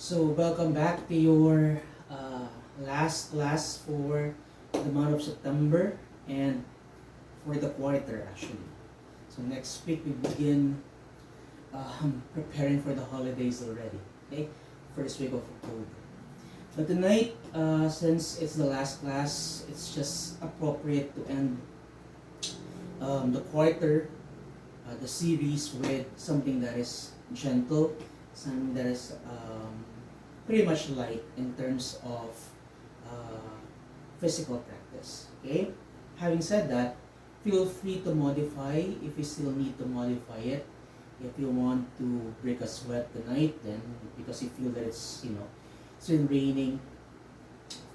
So welcome back to your last class for the month of September and for the quarter actually. So next week we begin preparing for the holidays already. Okay, first week of October. But tonight, since it's the last class, it's just appropriate to end the quarter, the series with something that is gentle, something that is pretty much light in terms of physical practice. Okay? Having said that, feel free to modify if you still need to modify it. If you want to break a sweat tonight, then because you feel that it's it's been raining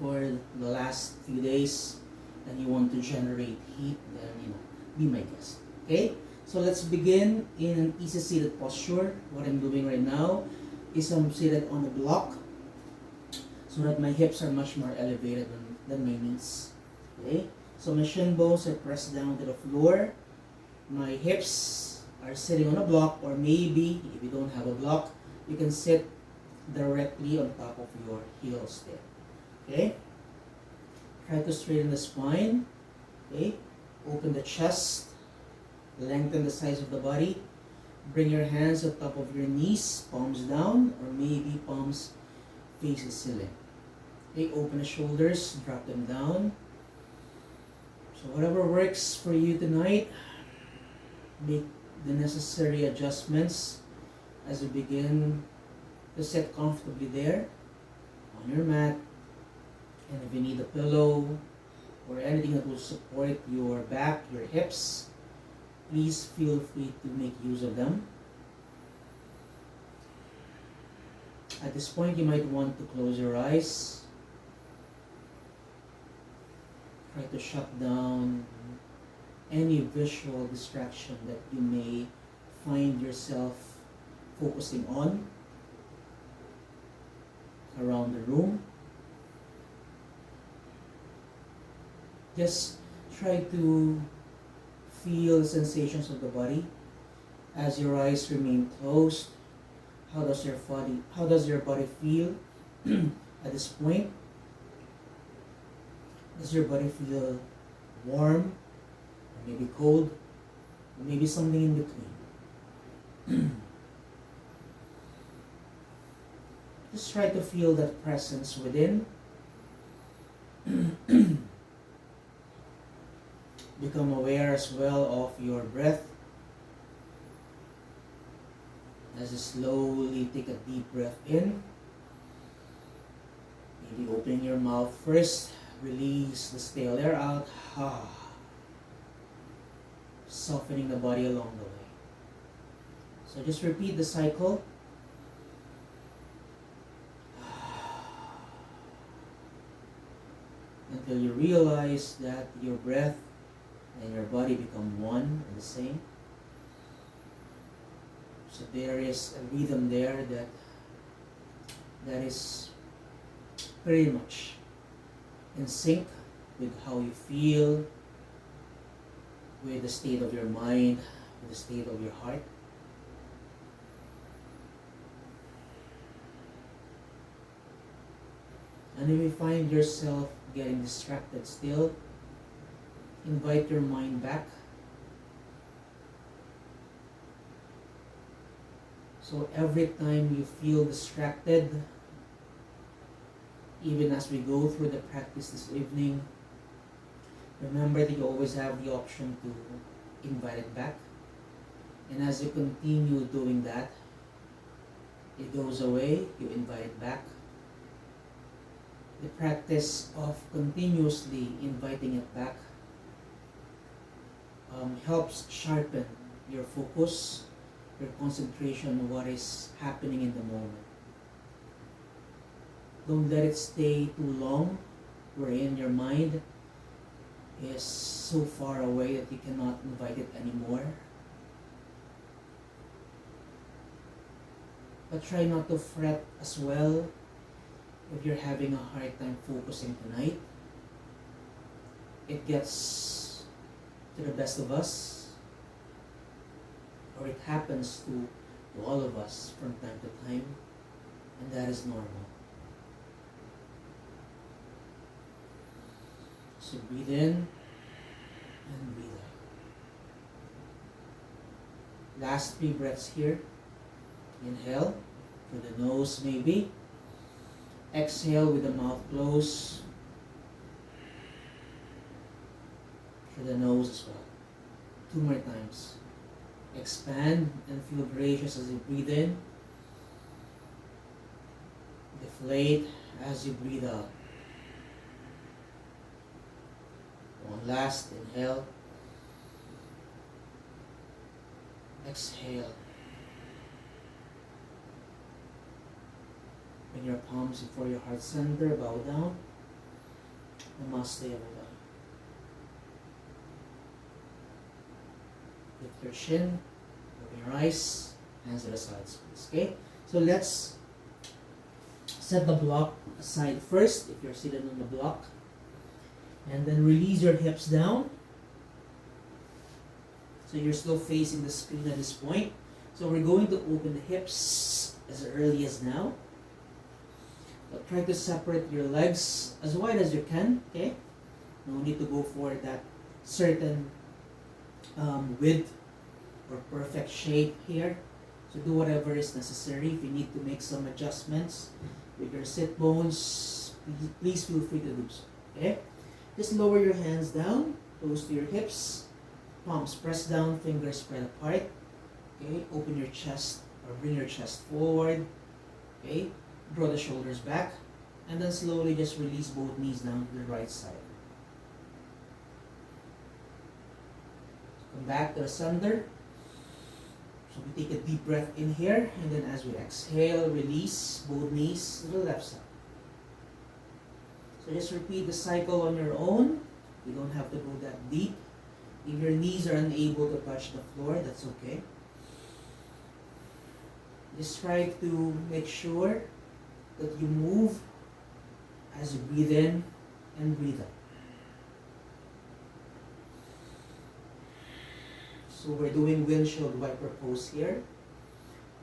for the last few days and you want to generate heat, then be my guest. Okay? So let's begin in an easy seated posture. What I'm doing right now is I'm seated on a block so that my hips are much more elevated than my knees. Okay? So my shin bones are pressed down to the floor. My hips are sitting on a block, or maybe if you don't have a block, you can sit directly on top of your heels there. Okay? Try to straighten the spine. Okay? Open the chest. Lengthen the size of the body. Bring your hands on top of your knees, palms down, or maybe palms face the ceiling. Okay, open the shoulders, drop them down. So whatever works for you tonight, make the necessary adjustments as you begin to sit comfortably there on your mat. And if you need a pillow or anything that will support your back, your hips, please feel free to make use of them. At this point, you might want to close your eyes. Try to shut down any visual distraction that you may find yourself focusing on around the room. Just try to feel the sensations of the body as your eyes remain closed. How does your body feel at this point? Does your body feel warm, or maybe cold, or maybe something in between? Just try to feel that presence within. Become aware as well of your breath. As you slowly take a deep breath in, maybe open your mouth first, release the stale air out, softening the body along the way. So just repeat the cycle. Until you realize that your breath and your body become one and the same. So there is a rhythm there that is pretty much in sync with how you feel, with the state of your mind, with the state of your heart. And if you find yourself getting distracted still, invite your mind back. So every time you feel distracted, even as we go through the practice this evening, remember that you always have the option to invite it back. And as you continue doing that, it goes away, you invite it back. The practice of continuously inviting it back helps sharpen your focus, your concentration on what is happening in the moment. Don't let it stay too long wherein your mind is so far away that you cannot invite it anymore. But try not to fret as well if you're having a hard time focusing tonight. It gets to the best of us, or it happens to all of us from time to time. And that is normal. So breathe in and breathe out. Last 3 breaths here. Inhale through the nose maybe. Exhale with the mouth closed. Through the nose as well. 2 more times. Expand and feel gracious as you breathe in. Deflate as you breathe out. One last inhale. Exhale. Bring your palms before your heart center, bow down. Namaste everybody. Lift your chin, open your eyes, hands to the sides, please. Okay? So let's set the block aside first, if you're seated on the block. And then release your hips down. So you're still facing the screen at this point. So we're going to open the hips as early as now. But try to separate your legs as wide as you can, okay? No need to go for that certain width or perfect shape here. So do whatever is necessary. If you need to make some adjustments with your sit bones, please feel free to do so, okay? Just lower your hands down, close to your hips, palms press down, fingers spread apart, okay? Open your chest or bring your chest forward, okay? Draw the shoulders back, and then slowly just release both knees down to the right side. Come back to the center. So we take a deep breath in here, and then as we exhale, release both knees to the left side. So just repeat the cycle on your own. You don't have to go that deep. If your knees are unable to touch the floor, that's okay. Just try to make sure that you move as you breathe in and breathe out. So we're doing windshield wiper pose here,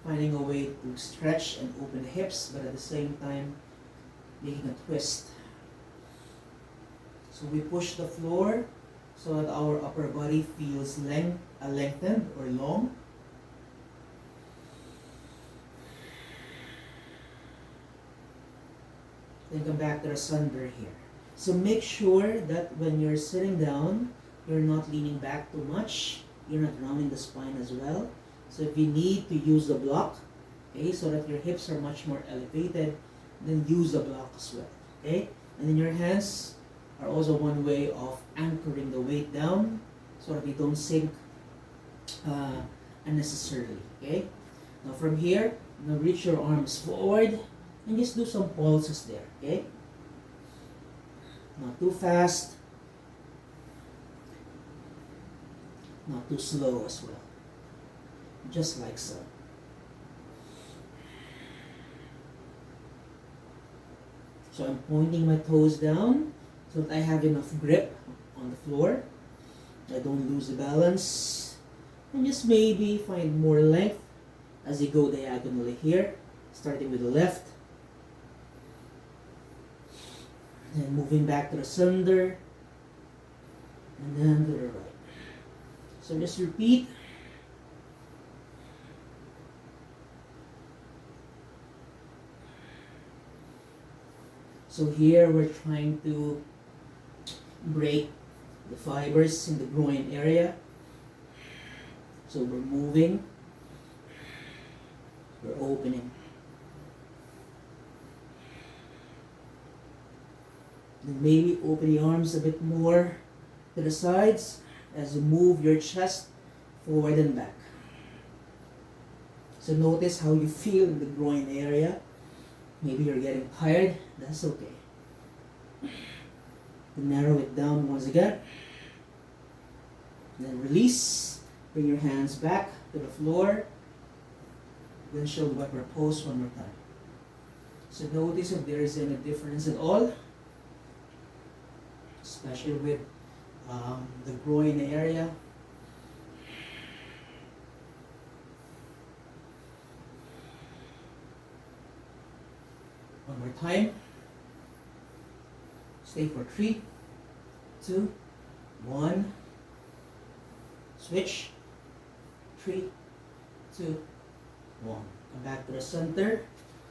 finding a way to stretch and open the hips, but at the same time making a twist. So we push the floor so that our upper body feels lengthened or long. Then come back to the center here. So make sure that when you're sitting down, you're not leaning back too much. You're not rounding the spine as well. So if you need to use the block, okay, so that your hips are much more elevated, then use the block as well, okay? And then your hands are also one way of anchoring the weight down so that they don't sink unnecessarily, okay? Now from here, now reach your arms forward and just do some pulses there, okay? Not too fast, not too slow as well. Just like so. So I'm pointing my toes down so that I have enough grip on the floor. I don't lose the balance. And just maybe find more length as you go diagonally here, starting with the left. And moving back to the center. And then to the right. So just repeat. So here we're trying to break the fibers in the groin area. So we're moving, we're opening. Then maybe open the arms a bit more to the sides as you move your chest forward and back. So notice how you feel in the groin area. Maybe you're getting tired, that's okay. Narrow it down once again. Then release. Bring your hands back to the floor. Windshield wiper pose one more time. So notice if there is any difference at all, especially with the groin area. One more time. Stay for 3, 2, 1. Switch. 3, 2, 1. Come back to the center.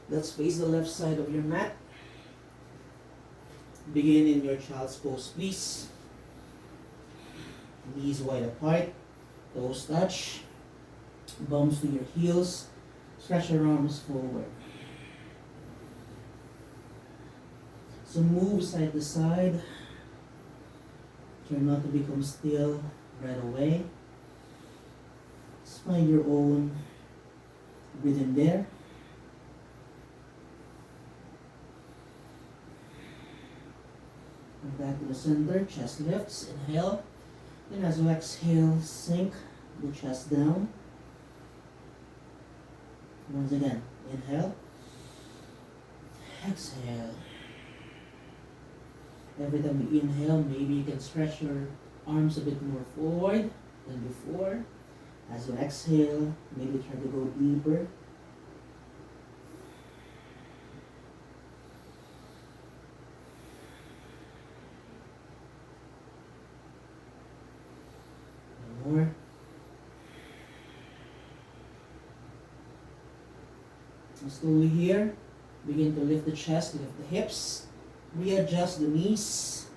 Let's face the left side of your mat. Begin in your child's pose, please. Knees wide apart. Toes touch. Bums to your heels. Stretch your arms forward. So move side to side. Try not to become still right away. Just find your own rhythm there. Come back to the center, chest lifts, inhale. Then as you exhale, sink the chest down. Once again, inhale. Exhale. Every time you inhale, maybe you can stretch your arms a bit more forward than before. As you exhale, maybe try to go deeper. One more. And slowly here, begin to lift the chest, lift the hips. Readjust the knees.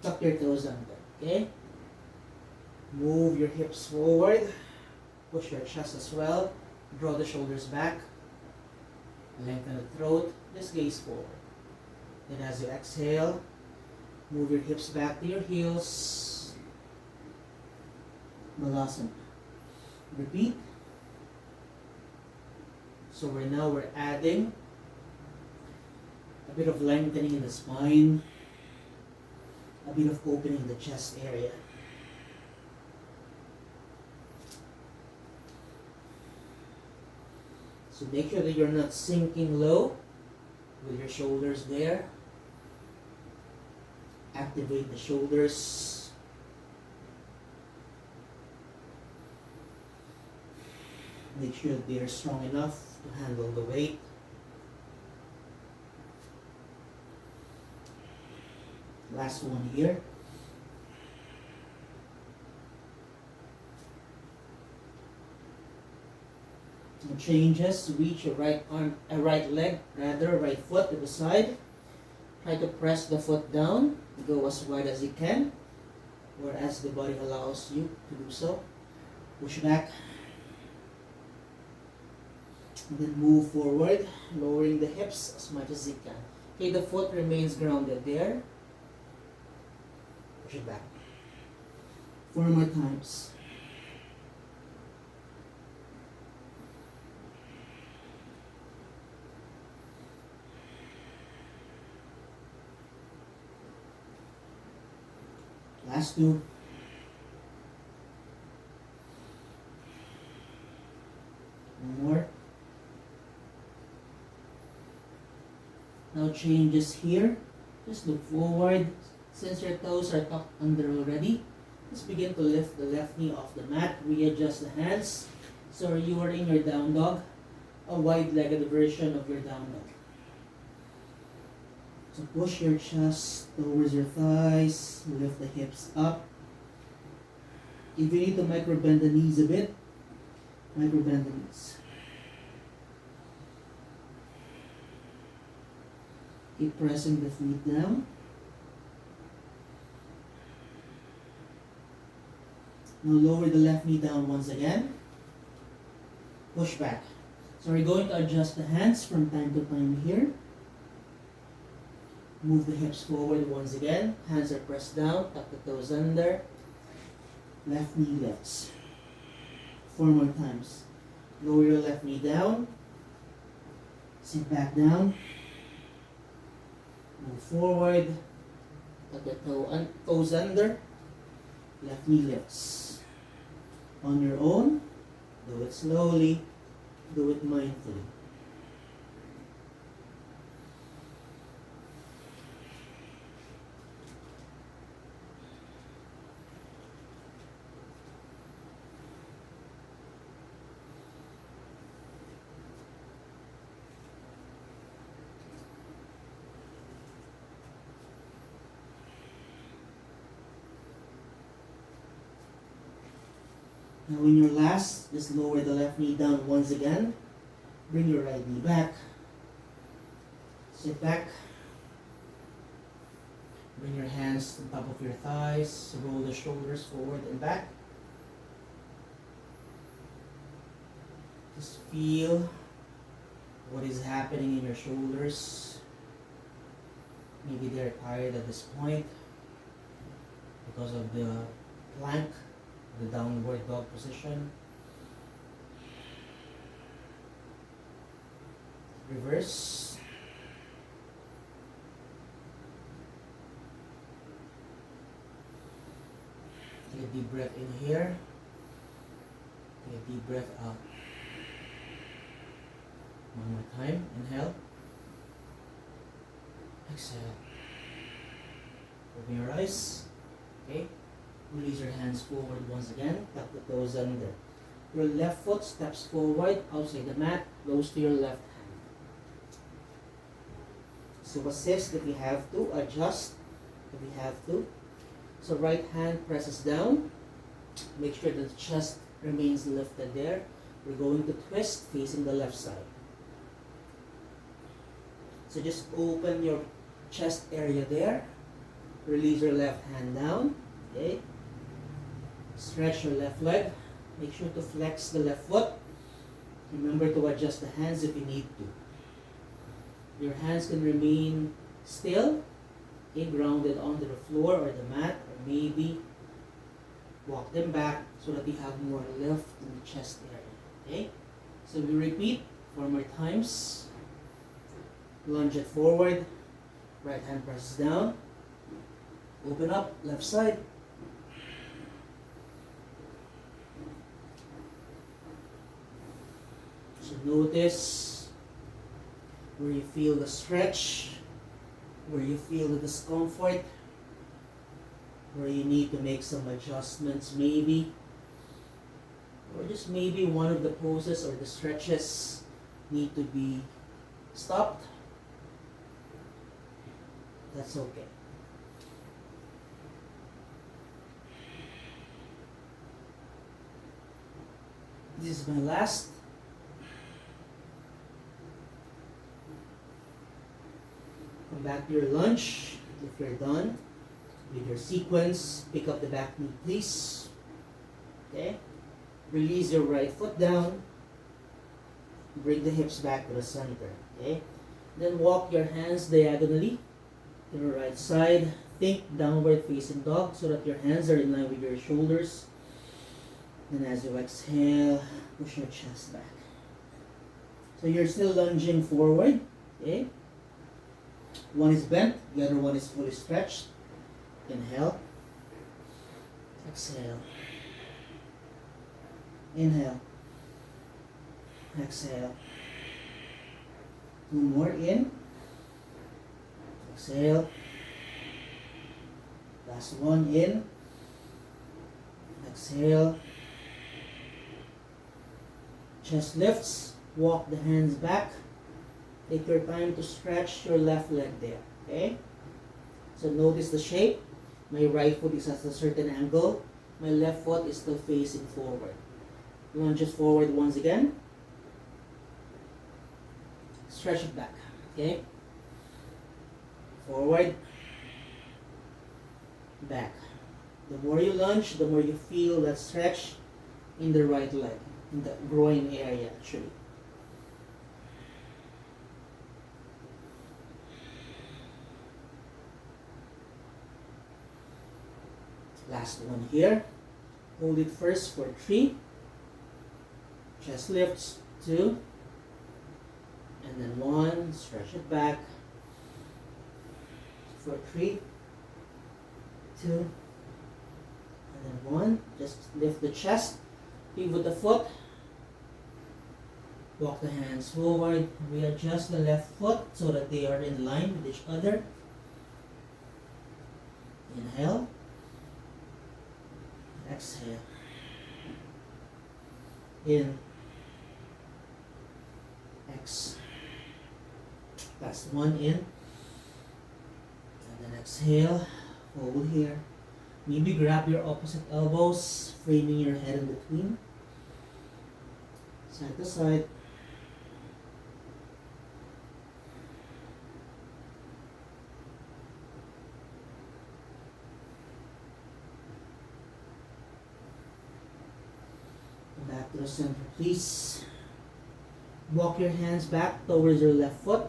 Tuck your toes under, okay? Move your hips forward. Push your chest as well. Draw the shoulders back. Lengthen the throat. Just gaze forward. Then as you exhale, move your hips back to your heels. Balasana. Repeat. So we're adding a bit of lengthening in the spine, a bit of opening in the chest area. So make sure that you're not sinking low with your shoulders there. Activate the shoulders. Make sure that they are strong enough to handle the weight. Last one here. And changes. Reach your right arm, right leg, rather right foot to the side. Try to press the foot down. Go as wide as you can, or as the body allows you to do so. Push back. And then move forward, lowering the hips as much as you can. Okay, the foot remains grounded there. Push it back. 4 more times. Last 2. One more. Now changes here. Just look forward. Since your toes are tucked under already, just begin to lift the left knee off the mat. Readjust the hands. So you are in your down dog, a wide-legged version of your down dog. So push your chest towards your thighs. Lift the hips up. If you need to micro bend the knees a bit, micro bend the knees. Keep pressing the feet down. Now lower the left knee down once again. Push back. So we're going to adjust the hands from time to time here. Move the hips forward once again. Hands are pressed down. Tuck the toes under. Left knee lifts. 4 more times. Lower your left knee down. Sit back down. Move forward. Tuck the toes under. Left knee lifts. On your own, do it slowly, do it mindfully. Now in your last, just lower the left knee down once again. Bring your right knee back. Sit back. Bring your hands to the top of your thighs. Roll the shoulders forward and back. Just feel what is happening in your shoulders. Maybe they're tired at this point because of the plank, the downward dog position. Reverse. Take a deep breath in here. Take a deep breath out. One more time. Inhale. Exhale. Open your eyes. Okay. Release your hands forward once again. Tuck the toes under. Your left foot steps forward outside the mat, close to your left hand. So assist if you have to. Adjust if you have to. So right hand presses down. Make sure that the chest remains lifted there. We're going to twist facing the left side. So just open your chest area there. Release your left hand down. Okay. Stretch your left leg. Make sure to flex the left foot. Remember to adjust the hands if you need to. Your hands can remain still, okay, grounded onto the floor or the mat, or maybe walk them back so that you have more lift in the chest area. Okay? So we repeat 4 more times. Lunge it forward. Right hand presses down. Open up, left side. So notice where you feel the stretch, where you feel the discomfort, where you need to make some adjustments maybe, or just maybe one of the poses or the stretches need to be stopped. That's okay. This is my last. Come back to your lunge. If you're done with your sequence, pick up the back knee, please. Okay? Release your right foot down. Bring the hips back to the center. Okay? Then walk your hands diagonally to the right side. Think downward facing dog so that your hands are in line with your shoulders. And as you exhale, push your chest back. So you're still lunging forward. Okay? One is bent, the other one is fully stretched. Inhale. Exhale. Inhale. Exhale. 2 more in. Exhale. Last one in. Exhale. Chest lifts. Walk the hands back. Take your time to stretch your left leg there. Okay? So notice the shape. My right foot is at a certain angle. My left foot is still facing forward. Lunges forward once again. Stretch it back. Okay? Forward. Back. The more you lunge, the more you feel that stretch in the right leg. In the groin area actually. Last one here. Hold it first for 3. Chest lifts. 2. And then 1. Stretch it back. For 3. 2. And then 1. Just lift the chest. Pivot the foot. Walk the hands forward. Readjust the left foot so that they are in line with each other. Inhale. Exhale. In. X. Last one in. And then exhale. Hold here. Maybe grab your opposite elbows, framing your head in between, side to side. Back to the center, please. Walk your hands back towards your left foot.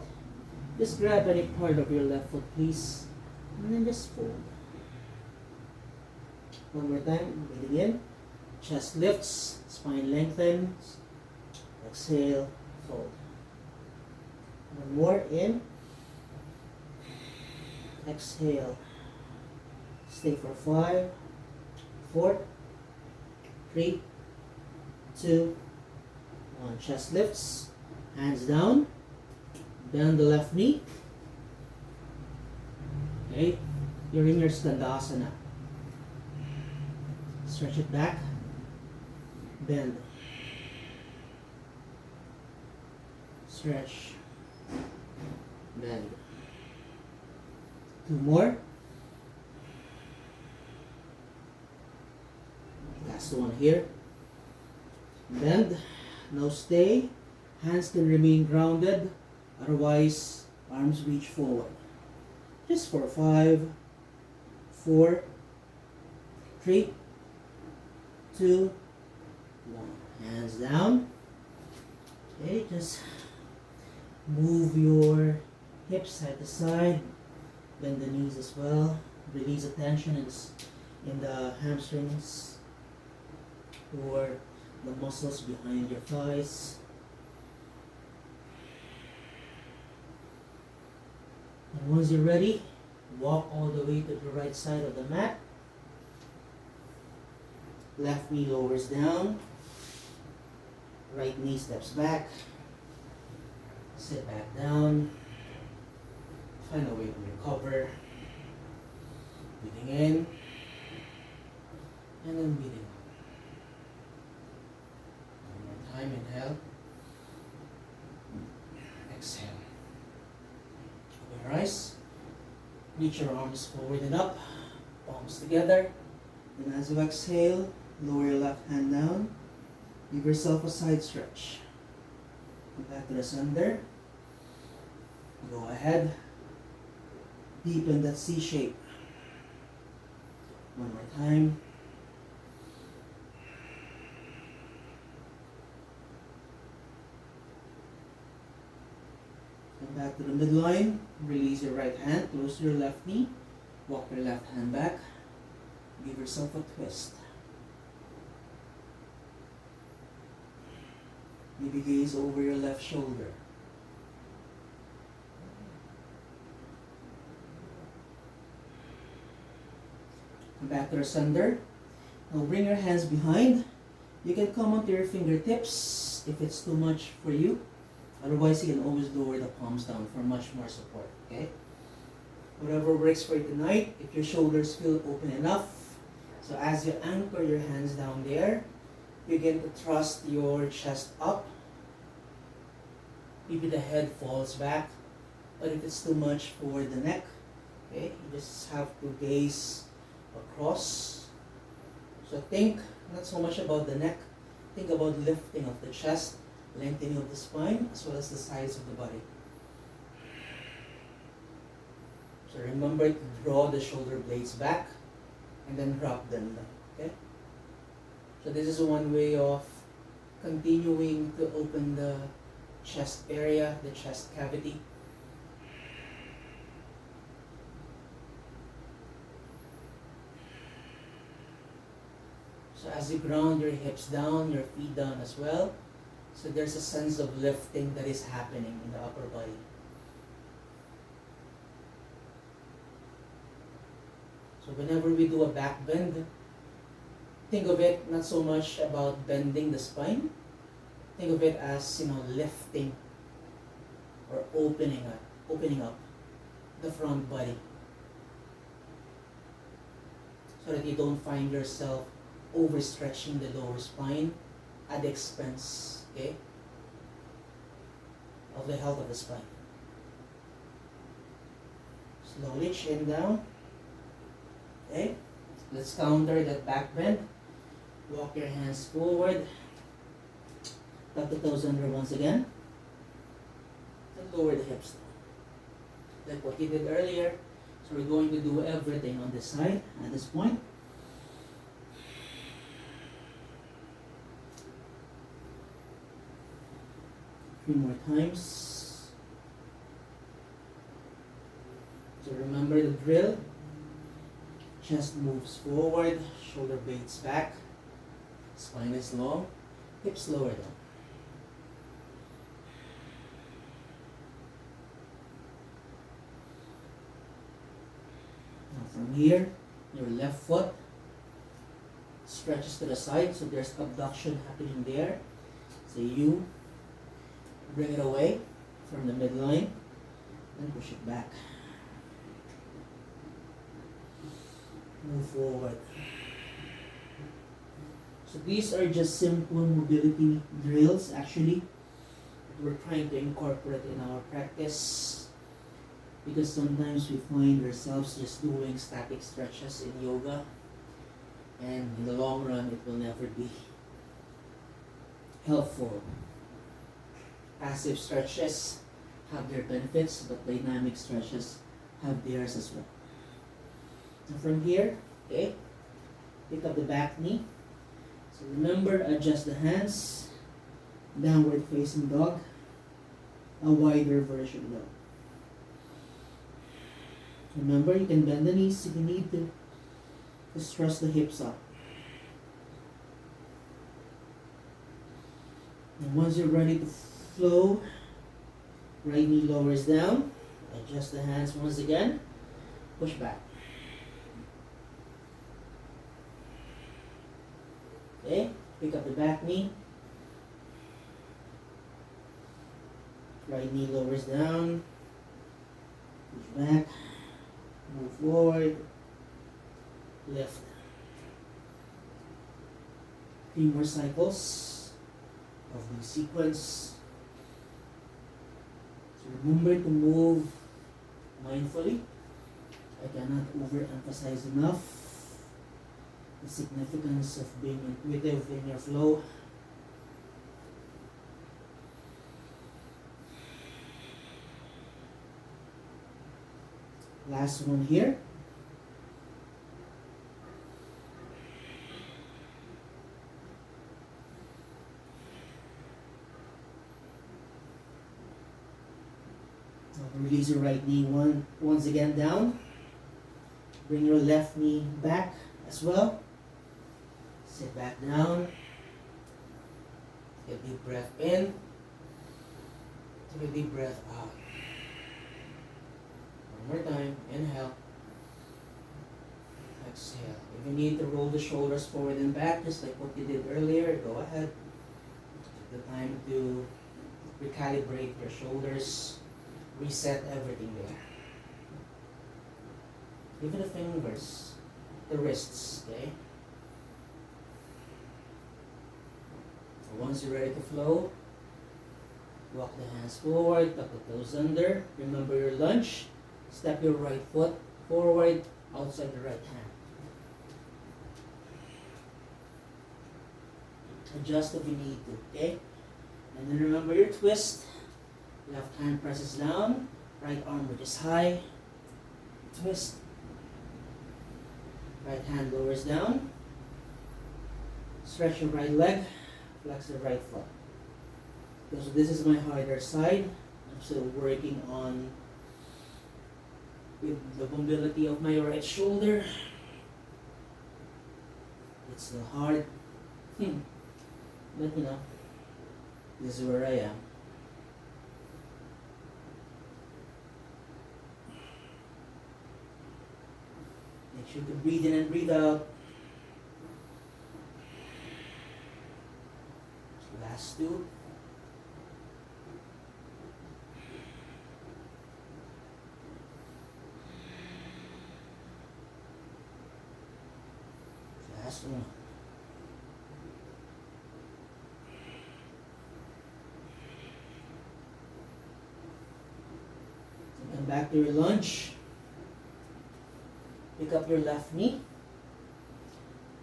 Just grab any part of your left foot, please. And then just fold. One more time, breathing in. Chest lifts, spine lengthens. Exhale, fold. One more, in. Exhale. Stay for 5, 4, 3, 2, 1. Chest lifts, hands down. Bend the left knee. Okay, you're in your Skandasana. Stretch it back. Bend. Stretch. Bend. 2 more. Last one here. Bend. Now stay. Hands can remain grounded. Otherwise, arms reach forward. Just for 5, 4, 3, 2, 1. Hands down. Okay, just move your hips side to side. Bend the knees as well. Release the tension in the hamstrings or the muscles behind your thighs. And once you're ready, walk all the way to the right side of the mat. Left knee lowers down. Right knee steps back. Sit back down. Find a way to recover. Breathing in. And then breathing out. One more time, inhale. Exhale. Open your eyes. Reach your arms forward and up. Palms together. Then as you exhale, lower your left hand down. Give yourself a side stretch. Come back to the center. Go ahead. Deepen that C shape. One more time. Come back to the midline. Release your right hand. Close your left knee. Walk your left hand back. Give yourself a twist. Maybe gaze over your left shoulder. Come back to the center. Now bring your hands behind. You can come onto your fingertips if it's too much for you. Otherwise, you can always lower the palms down for much more support. Okay? Whatever works for you tonight. If your shoulders feel open enough. So as you anchor your hands down there, begin to thrust your chest up. Maybe the head falls back. But if it's too much for the neck, okay, you just have to gaze across. So think not so much about the neck. Think about lifting of the chest, lengthening of the spine, as well as the sides of the body. So remember to draw the shoulder blades back and then drop them down. Okay? So this is one way of continuing to open the chest area, the chest cavity. So as you ground your hips down, your feet down as well, so there's a sense of lifting that is happening in the upper body. So whenever we do a back bend, think of it not so much about bending the spine. Think of it as, lifting or opening up the front body, so that you don't find yourself overstretching the lower spine at the expense, okay, of the health of the spine. Slowly chin down, okay, Let's counter that back bend. Walk your hands forward. Tuck the toes under once again. And lower the hips. Like what you did earlier. So we're going to do everything on this side at this point. Three more times. So remember the drill. Chest moves forward, shoulder blades back, spine is long, hips lower down. Now from here, your left foot stretches to the side, so there's abduction happening there. So you bring it away from the midline, and push it back. Move forward. So these are just simple mobility drills actually that we're trying to incorporate in our practice, because sometimes we find ourselves just doing static stretches in yoga, and in the long run it will never be helpful. Passive stretches have their benefits, but dynamic stretches have theirs as well. Now from here, okay, pick up the back knee. So remember, adjust the hands, downward facing dog, a wider version dog. Remember, you can bend the knees if you need to. Just thrust the hips up. And once you're ready to flow, right knee lowers down, adjust the hands once again, push back. Okay, pick up the back knee. Right knee lowers down. Push back. Move forward. Lift. 3 more cycles of the sequence. So remember to move mindfully. I cannot overemphasize enough the significance of being intuitive in your flow. Last one here. Now release your right knee once again down. Bring your left knee back as well. Sit back down. Take a deep breath in. Take a deep breath out. One more time. Inhale. Exhale. If you need to roll the shoulders forward and back, just like what you did earlier, go ahead. Take the time to recalibrate your shoulders. Reset everything there. Even the fingers, the wrists, okay? So once you're ready to flow, walk the hands forward, tuck the toes under. Remember your lunge. Step your right foot forward, outside the right hand. Adjust if you need to, okay? And then remember your twist. Left hand presses down, right arm reaches high, twist. Right hand lowers down. Stretch your right leg, flex the right foot. So this is my harder side. I'm still working on with the mobility of my right shoulder. It's still hard. But you know, this is where I am. Make sure to breathe in and breathe out. Last 2. Last 1. So come back to your lunge. Pick up your left knee.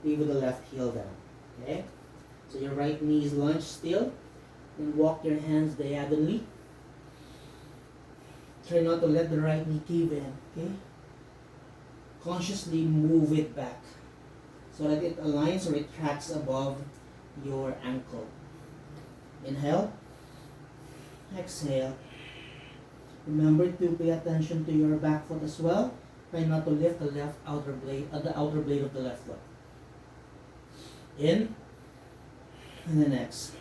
Pivot the left heel down. Okay? So your right knee is launched still. Then walk your hands diagonally. Try not to let the right knee cave in. Okay? Consciously move it back so that it aligns or it tracks above your ankle. Inhale. Exhale. Remember to pay attention to your back foot as well. Try not to lift the outer blade of the left foot. In and then X.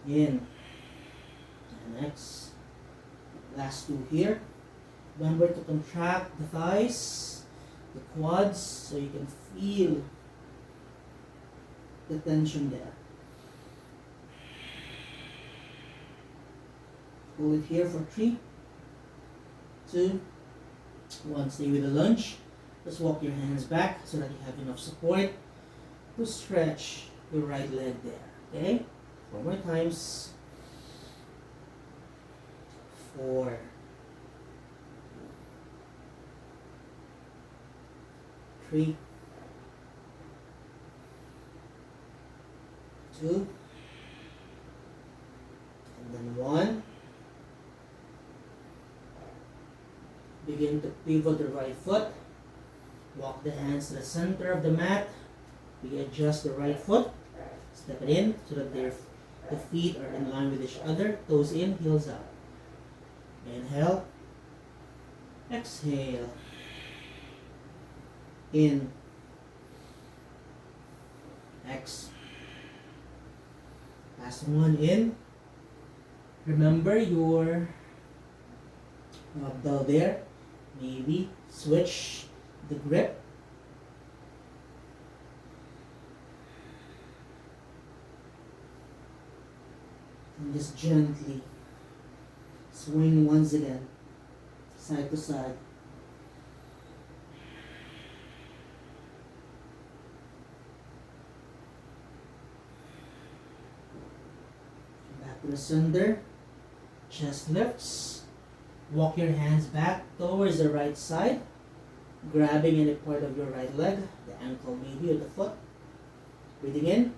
In and X. Last two here. Remember to contract the thighs, the quads, so you can feel the tension there. Hold it here for 3, 2, 1. Stay with the lunge. Just walk your hands back so that you have enough support to stretch your right leg there. Okay? 4 more times. 4. 3, 2, and then 1. Begin to pivot the right foot. Walk the hands to the center of the mat. Readjust the right foot. Step it in so that the feet are in line with each other. Toes in, heels out. Inhale. Exhale. In. X. Last one in. Remember your abdel there. Maybe switch the grip. And just gently swing once again, side to side. Back to the center. Chest lifts. Walk your hands back towards the right side, grabbing any part of your right leg, the ankle maybe or the foot. Breathing in,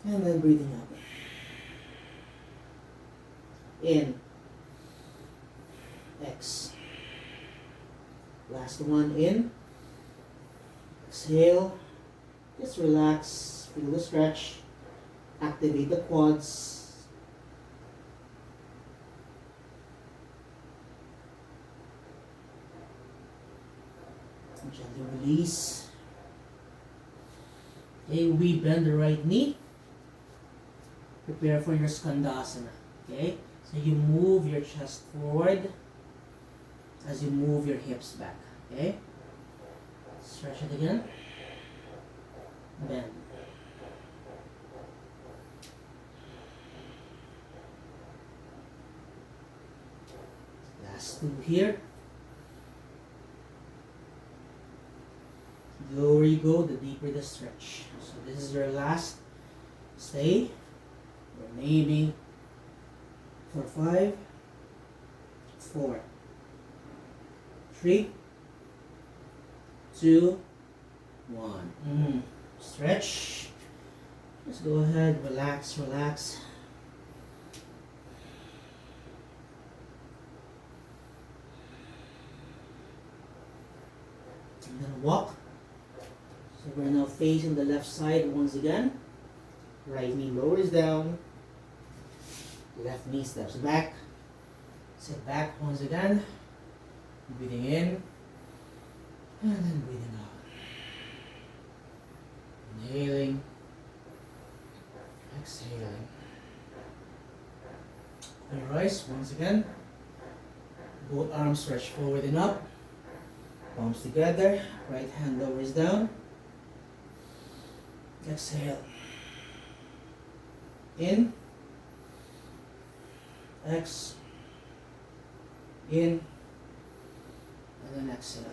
and then breathing out. In. X. Last one in. Exhale. Just relax, feel the stretch, activate the quads. Gently release. Okay, we bend the right knee. Prepare for your skandasana. Okay, so you move your chest forward as you move your hips back. Okay, stretch it again. Bend. Last two here. The lower you go, the deeper the stretch. So this is your last stay. We're aiming for 5, 4, 3, 2, 1. Stretch. Just go ahead, relax, relax. And then walk. So we're now facing the left side once again. Right knee lowers down. Left knee steps back. Sit back once again. Breathing in. And then breathing out. Inhaling. Exhaling. And rise once again. Both arms stretch forward and up. Palms together. Right hand lowers down. Exhale. In. X. In. And then exhale.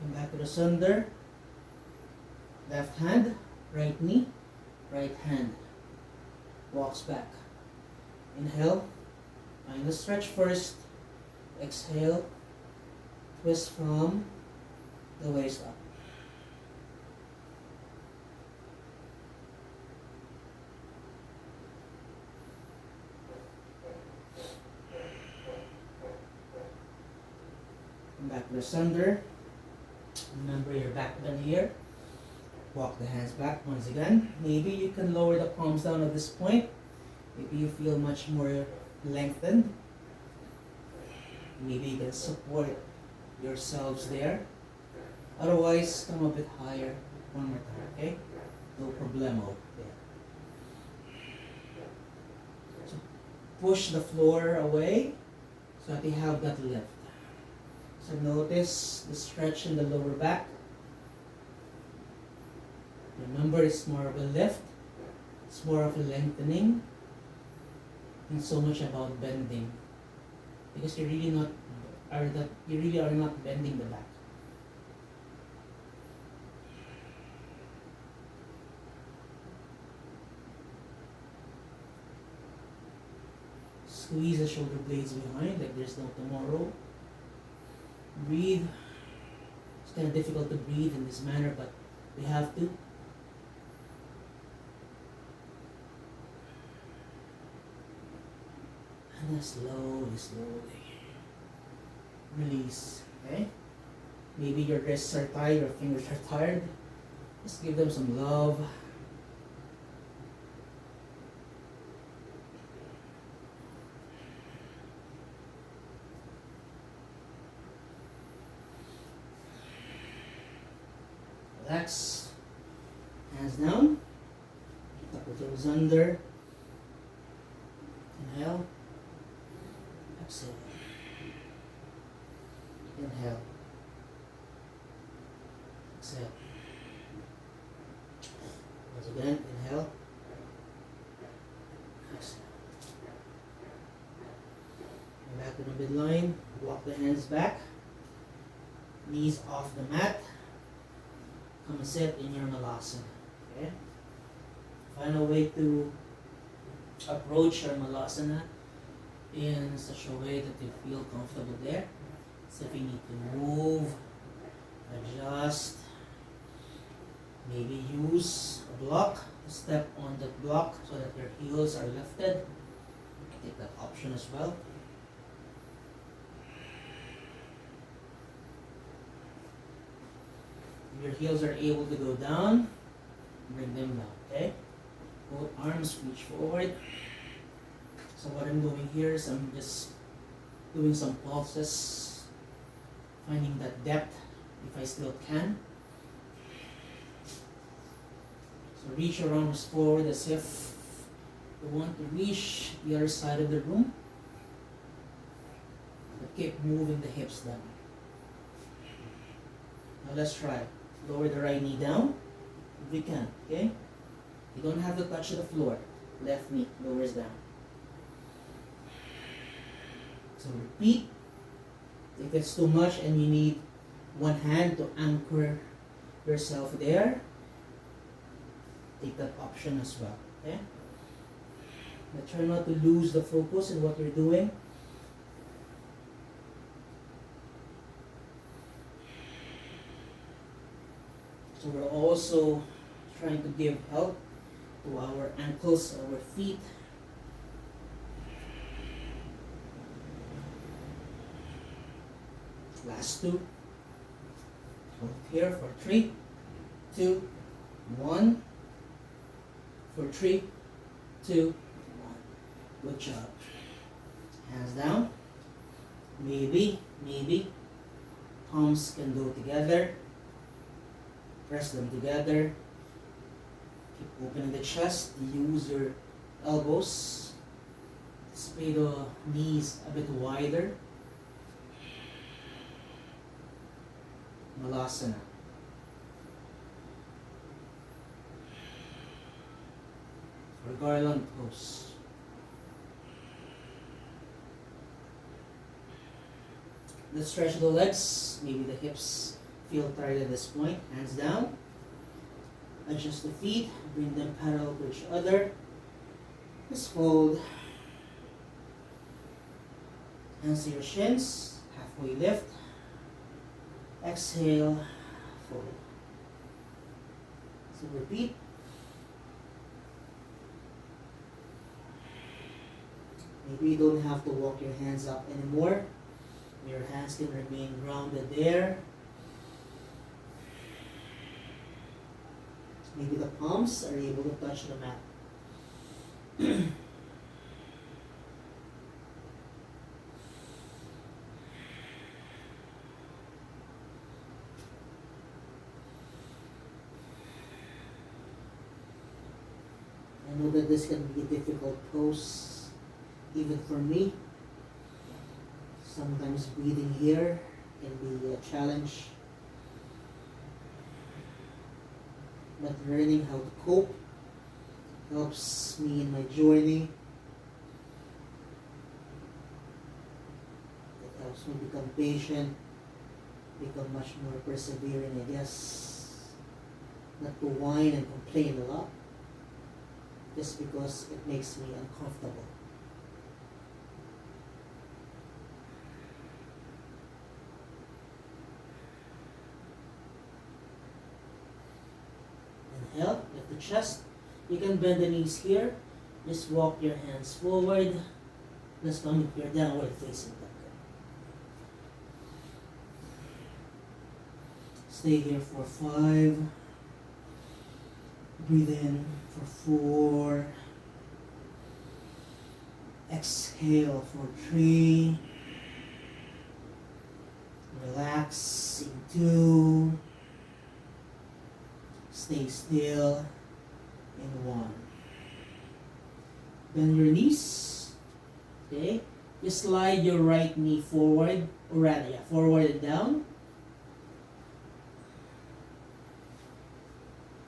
Come back to the center. Left hand, right knee, right hand. walks back. Inhale, find the stretch first. Exhale, twist from the waist up. Come back to the center. Remember your back bend here. Walk the hands back once again. Maybe you can lower the palms down at this point. Maybe you feel much more lengthened. Maybe you can support yourselves there. Otherwise, come a bit higher. One more time, okay? No problemo there. So push the floor away so that you have that lift. So notice the stretch in the lower back. Remember, it's more of a lift. It's more of a lengthening. And so much about bending. Because you really are not bending the back. Squeeze the shoulder blades behind like there's no tomorrow. Breathe. It's kind of difficult to breathe in this manner, but we have to. And then slowly release. Okay? Maybe your wrists are tired, your fingers are tired. Just give them some love. Relax. Hands down. Tuck the toes under. Inhale. Exhale. Inhale. Exhale. Once again, inhale. Exhale. And back to the midline. Walk the hands back. Knees off the mat. Come and sit in your malasana. Okay? Find a way to approach your malasana in such a way that you feel comfortable there. So if you need to move, adjust, maybe use a block, step on that block so that your heels are lifted. Take that option as well. If your heels are able to go down, bring them down, okay? Both arms reach forward. So what I'm doing here is I'm just doing some pulses, finding that depth if I still can. So reach your arms forward as if you want to reach the other side of the room. But keep moving the hips down. Now let's try. Lower the right knee down if we can, okay? You don't have to touch the floor. Left knee lowers down. So repeat. If it's too much and you need one hand to anchor yourself there, take that option as well, okay? But try not to lose the focus in what you're doing. So we're also trying to give help to our ankles, our feet. Last two. Hold here for 3, 2, 1. For 3, 2, 1. Good job. Hands down. Maybe palms can go together. Press them together. Keep opening the chest. Use your elbows. Spread the knees a bit wider. Malasana. Or garland pose. Let's stretch the legs. Maybe the hips feel tired at this point. Hands down. Adjust the feet. Bring them parallel to each other. Just fold. Hands to your shins. Halfway lift. Exhale. Fold. So repeat. Maybe you don't have to walk your hands up anymore. Your hands can remain grounded there. Maybe the palms are able to touch the mat. I know that this can be a difficult pose, even for me. Sometimes breathing here can be a challenge. But learning how to cope helps me in my journey. It helps me become patient, become much more persevering, I guess. Not to whine and complain a lot, just because it makes me uncomfortable. Inhale, lift the chest. You can bend the knees here. Just walk your hands forward. Let's come with your downward facing dog. Stay here for 5. Breathe in for 4. Exhale for 3. Relax in 2. Stay still in 1. Bend your knees. Okay. Just slide your right knee forward, or rather, forward and down.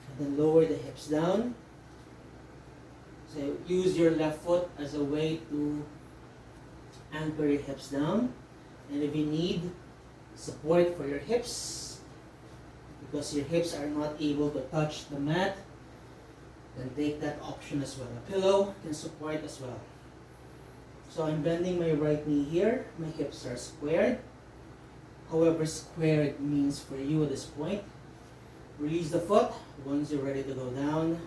And then lower the hips down. So use your left foot as a way to anchor your hips down. And if you need support for your hips, because your hips are not able to touch the mat, then take that option as well. A pillow can support as well. So I'm bending my right knee here. My hips are squared. However squared means for you at this point. Release the foot once you're ready to go down,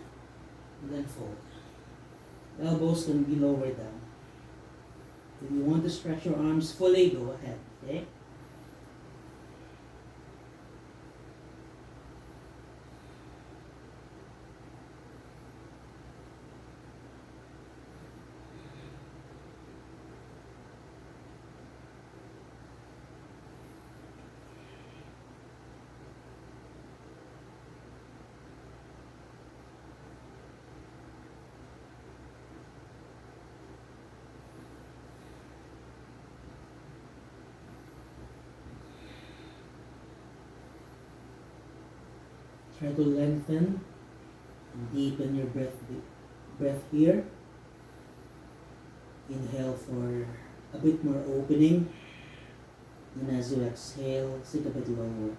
and then fold. The elbows can be lowered down. If you want to stretch your arms fully, go ahead. Okay? Try to lengthen and deepen your breath here. Inhale for a bit more opening. And as you exhale, sit a bit lower.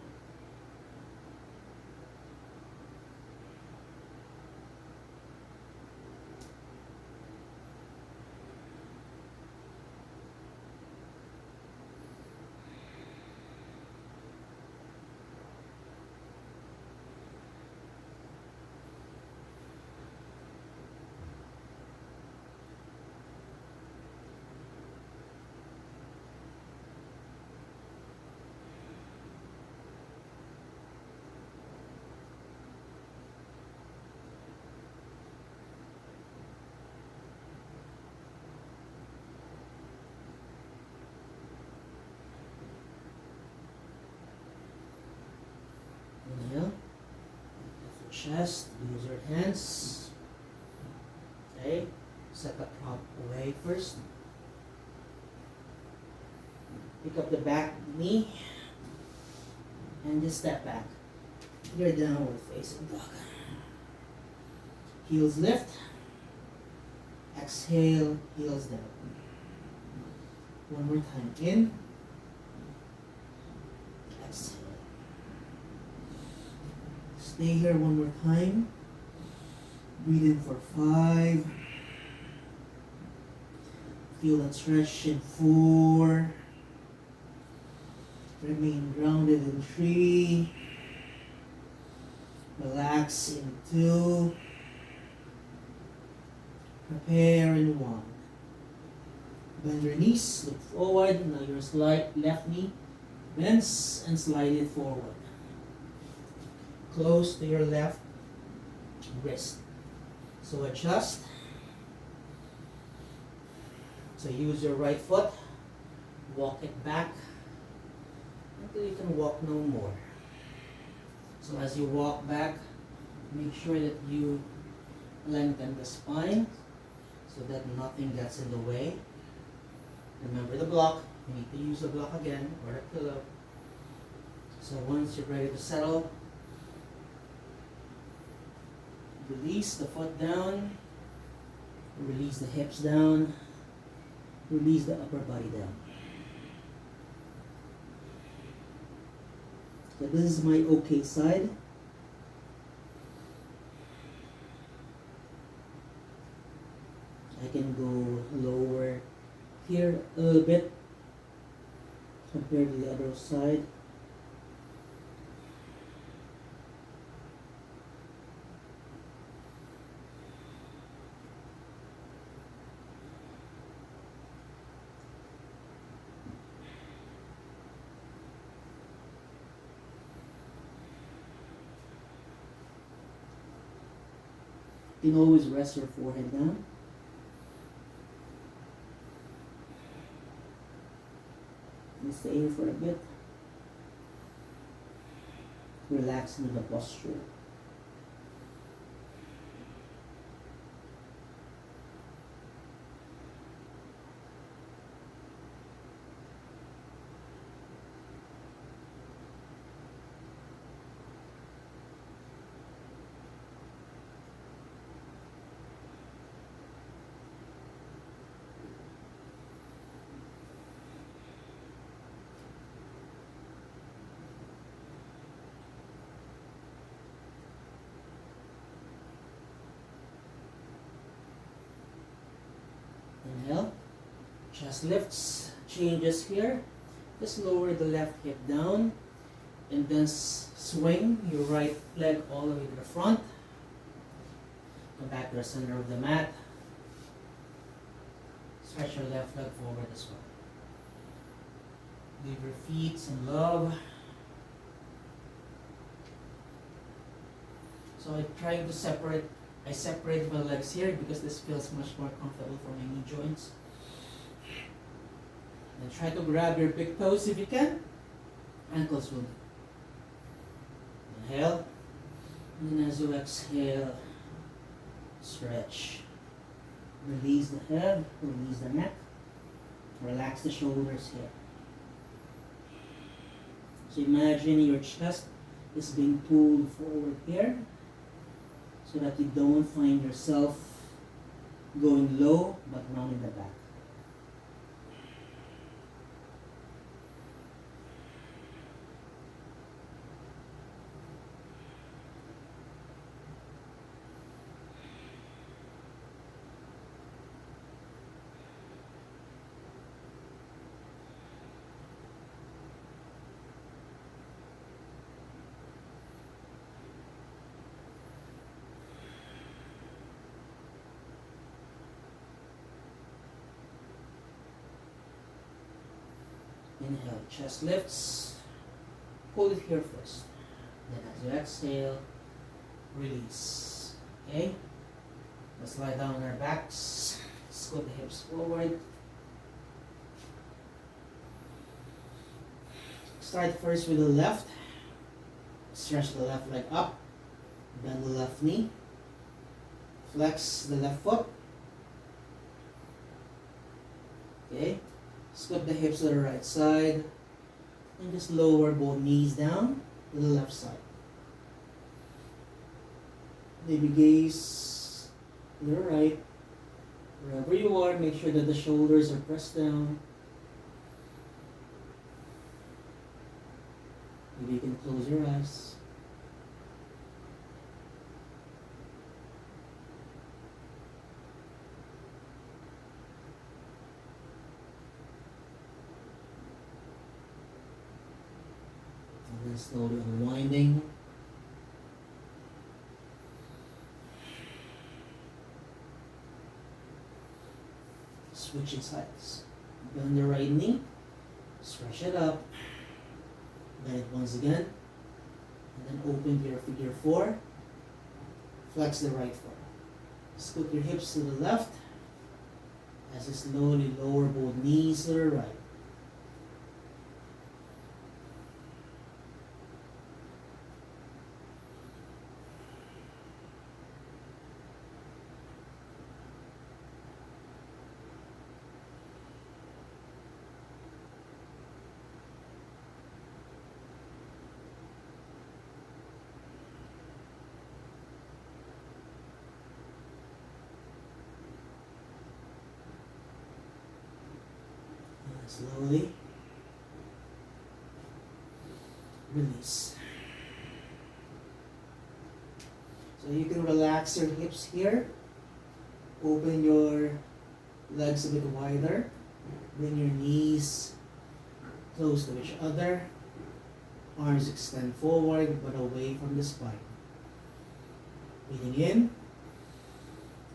Inhale. Lift your chest. Use your hands. Okay. Set the prop away first. Pick up the back knee. And just step back. Your downward facing dog. Heels lift. Exhale, heels down. One more time. In. Exhale. Stay here one more time. Breathe in for 5. Feel that stretch in 4. Remain grounded in 3. Relax in 2. Prepare in 1. Bend your knees, look forward. Now your left knee bends and slide it forward. Close to your left wrist. So adjust. So use your right foot. Walk it back until you can walk no more. So as you walk back, make sure that you lengthen the spine so that nothing gets in the way. Remember the block. You need to use the block again or a pillow. So once you're ready to settle, release the foot down, release the hips down, release the upper body down. So this is my okay side. I can go lower here a little bit compared to the other side. You can always rest your forehead down. And stay here for a bit. Relax into the posture. Inhale, chest lifts, changes here. Just lower the left hip down and then swing your right leg all the way to the front. Come back to the center of the mat. Stretch your left leg forward as well. Give your feet some love. So I'm trying to separate my legs here because this feels much more comfortable for my knee joints. And try to grab your big toes if you can. Ankles will do. Inhale. And as you exhale, stretch. Release the head, release the neck. Relax the shoulders here. So imagine your chest is being pulled forward here, so that you don't find yourself going low but round in the back. Inhale, chest lifts. Hold it here first. Then as you exhale, release. Okay? Let's lie down on our backs. Scoot the hips forward. Start first with the left. Stretch the left leg up. Bend the left knee. Flex the left foot. Okay? Scoot the hips to the right side and just lower both knees down to the left side. Maybe gaze to the right. Wherever you are, make sure that the shoulders are pressed down. Maybe you can close your eyes. And slowly unwinding. Switching sides. Bend the right knee. Stretch it up. Bend it once again. And then open to your figure 4. Flex the right foot. Scoot your hips to the left as you slowly lower both knees to the right. Slowly release. So you can relax your hips here. Open your legs a bit wider. Bring your knees close to each other. Arms extend forward but away from the spine. Breathing in.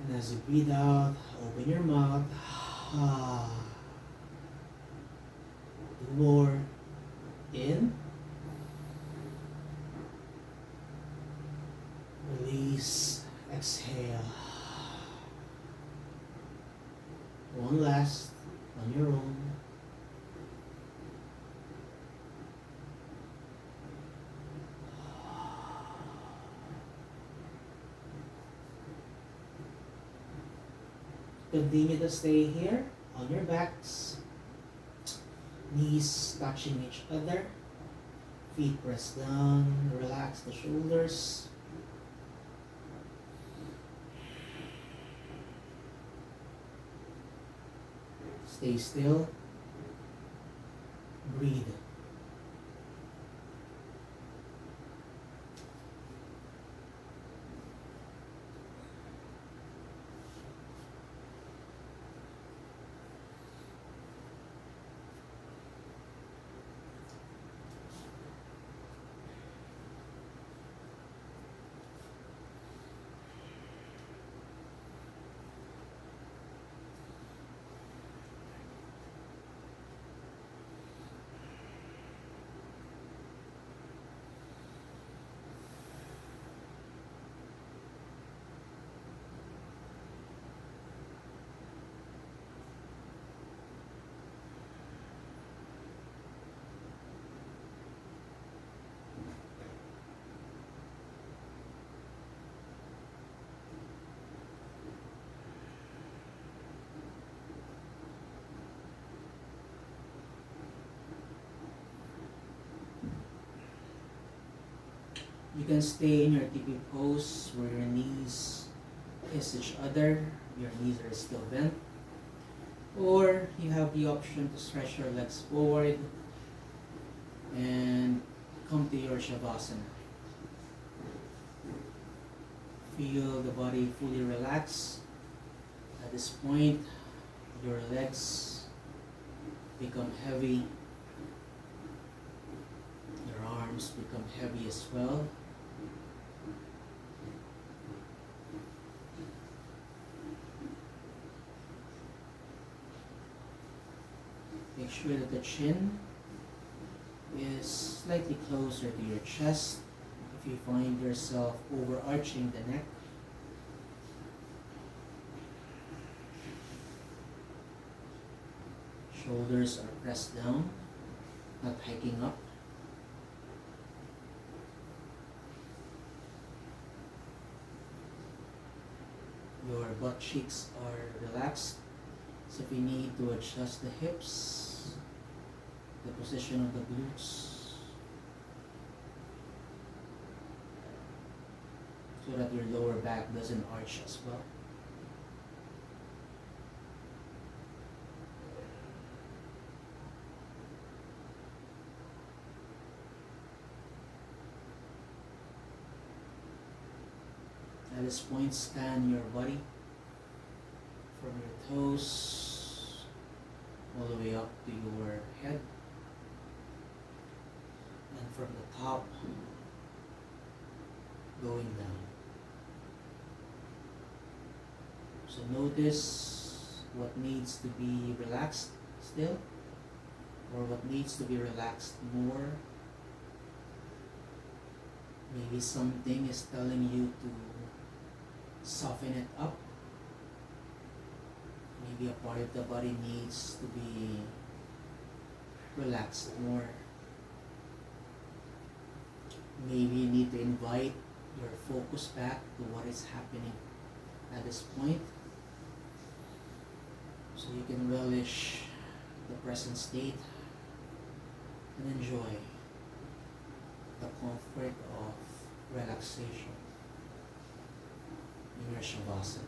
And as you breathe out, open your mouth. More in, release, exhale. One last on your own. Continue to stay here on your backs. Knees touching each other, feet press down, relax the shoulders. Stay still, breathe. You can stay in your TP pose where your knees kiss each other, your knees are still bent. Or you have the option to stretch your legs forward and come to your Shavasana. Feel the body fully relax. At this point, your legs become heavy. Your arms become heavy as well. Make sure that the chin is slightly closer to your chest. If you find yourself overarching the neck, shoulders are pressed down, not hiking up. Your butt cheeks are relaxed. So if you need to adjust the hips, the position of the glutes, so that your lower back doesn't arch as well. At this point, scan your body from your toes all the way up to your head. And from the top, going down. So notice what needs to be relaxed still, or what needs to be relaxed more. Maybe something is telling you to soften it up. Maybe a part of the body needs to be relaxed more. Maybe you need to invite your focus back to what is happening at this point, so you can relish the present state and enjoy the comfort of relaxation in your Shavasana.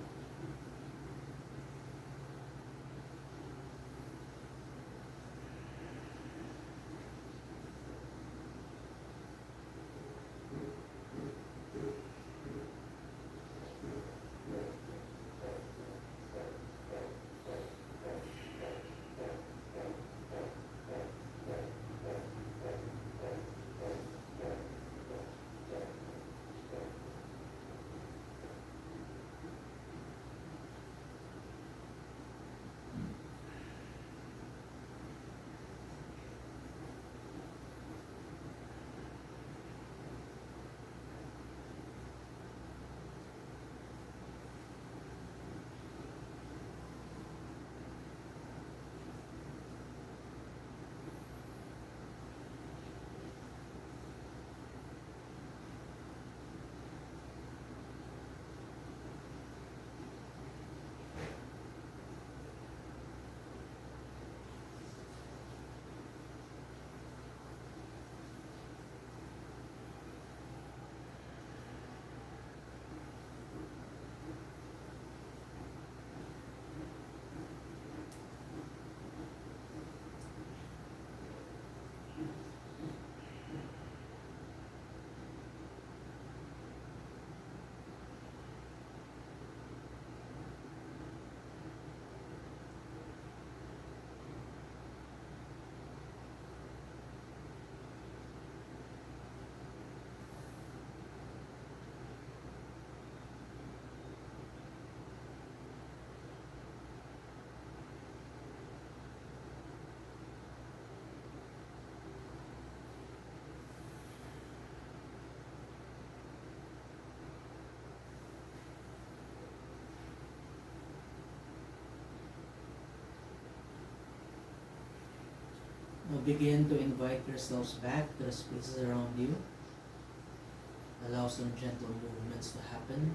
Now begin to invite yourselves back to the spaces around you. Allow some gentle movements to happen.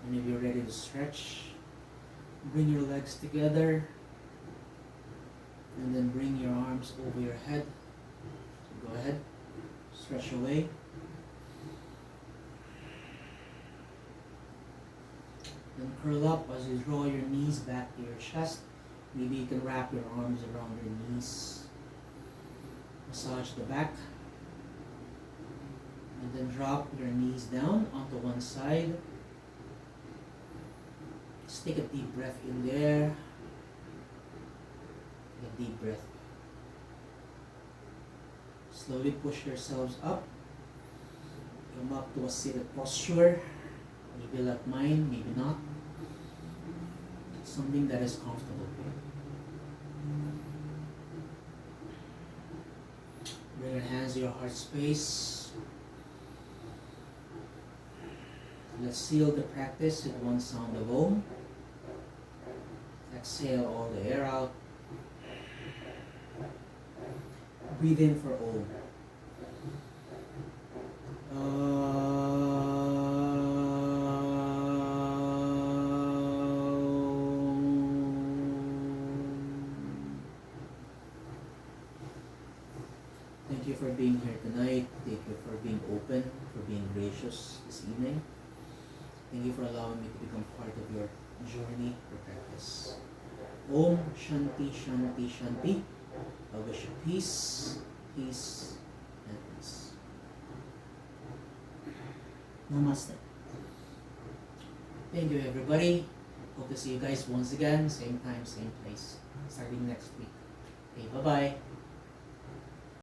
And if you're ready to stretch, bring your legs together and then bring your arms over your head. So go ahead, stretch away. Then curl up as you draw your knees back to your chest. Maybe you can wrap your arms around your knees. Massage the back. And then drop your knees down onto one side. Just take a deep breath in there. Take a deep breath. Slowly push yourselves up. Come up to a seated posture. Maybe like mine, maybe not. Something that is comfortable. Bring your hands to your heart space. Let's seal the practice with one sound of Om. Exhale all the air out. Breathe in for Om. Thank you for being here tonight. Thank you for being open, for being gracious this evening. Thank you for allowing me to become part of your journey, your practice. Om Shanti Shanti Shanti. I wish you peace, peace, and peace. Namaste. Thank you, everybody. Hope to see you guys once again, same time, same place, starting next week. Okay, bye-bye.